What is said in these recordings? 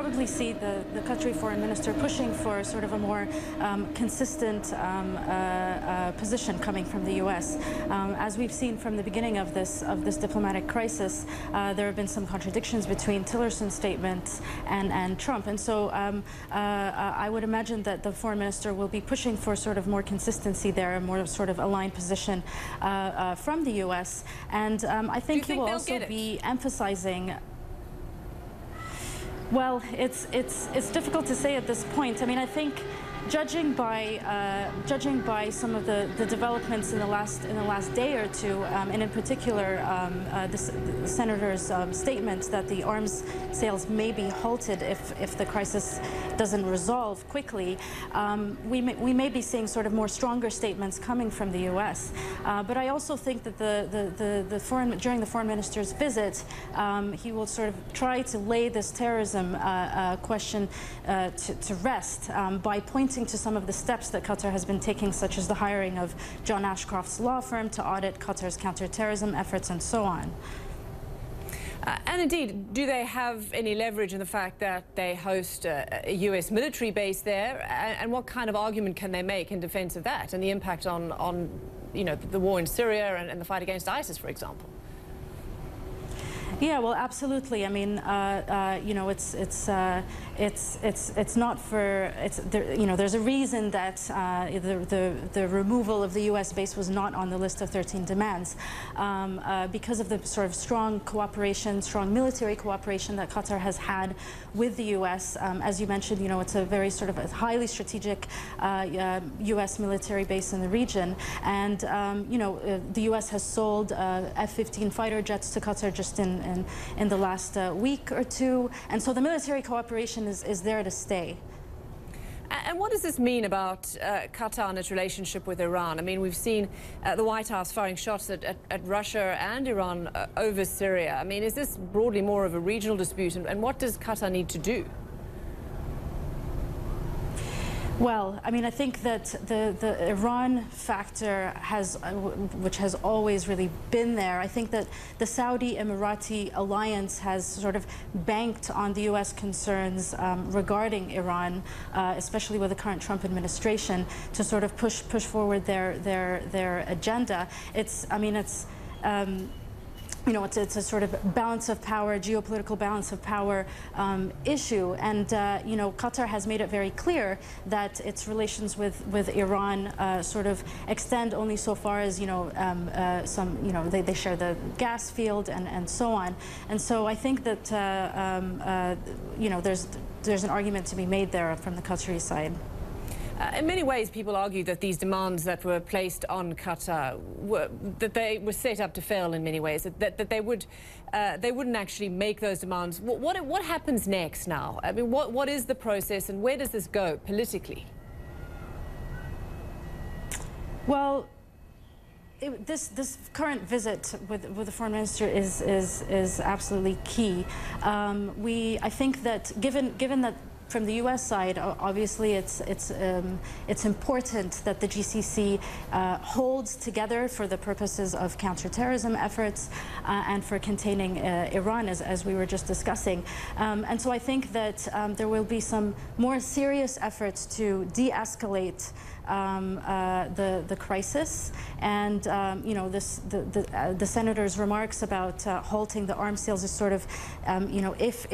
probably see the Qatari foreign minister pushing for sort of a more consistent position coming from the U.S. As we've seen from the beginning of this diplomatic crisis, there have been some contradictions between Tillerson's statements and Trump, and so I would imagine that the foreign minister will be pushing for sort of more consistency there, a more sort of aligned position from the U.S. And I think he will also be emphasizing. Well, it's difficult to say at this point. I mean, I think judging by some of the developments in the last day or two, and in particular the senator's statement that the arms sales may be halted if the crisis doesn't resolve quickly, we may be seeing sort of more stronger statements coming from the U.S. But I also think that during the foreign minister's visit, he will sort of try to lay this terrorism question to rest by pointing to some of the steps that Qatar has been taking, such as the hiring of John Ashcroft's law firm to audit Qatar's counterterrorism efforts and so on. And indeed, do they have any leverage in the fact that they host a US military base there? And what kind of argument can they make in defense of that and the impact on you know, the war in Syria and the fight against ISIS, for example? Yeah, well, absolutely. I mean, you know, it's not for you know, there's a reason that the removal of the U.S. base was not on the list of 13 demands, because of the sort of strong cooperation, strong military cooperation that Qatar has had with the U.S. As you mentioned, you know, it's a very sort of a highly strategic U.S. military base in the region, and you know, the U.S. has sold F-15 fighter jets to Qatar just in the last week or two, and so the military cooperation is there to stay. And what does this mean about Qatar and its relationship with Iran? I mean, we've seen the White House firing shots at Russia and Iran over Syria. I mean, is this broadly more of a regional dispute, and what does Qatar need to do? Well, I mean, I think that the Iran factor which has always really been there. I think that the Saudi-Emirati alliance has sort of banked on the U.S. concerns regarding Iran, especially with the current Trump administration, to sort of push forward their agenda. You know, it's a sort of balance of power, geopolitical balance of power issue, and you know, Qatar has made it very clear that its relations with Iran sort of extend only so far as, you know, they share the gas field and so on, and so I think that you know, there's an argument to be made there from the Qatari side. In many ways, people argue that these demands that were placed on Qatar that they were set up to fail in many ways. That they wouldn't actually make those demands. What happens next now? I mean, what is the process, and where does this go politically? Well, this current visit with the foreign minister is absolutely key. I think that given that, from the U.S. side, obviously, it's important that the GCC holds together for the purposes of counterterrorism efforts and for containing Iran, as we were just discussing. And so I think that there will be some more serious efforts to de-escalate the crisis, and you know, the senator's remarks about halting the arms sales is sort of, you know, if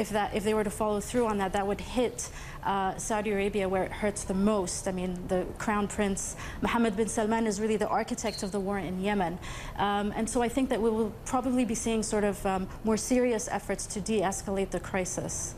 they were to follow through on that, that would hit Saudi Arabia where it hurts the most. I mean, the Crown Prince Mohammed bin Salman is really the architect of the war in Yemen, and so I think that we will probably be seeing sort of more serious efforts to de-escalate the crisis.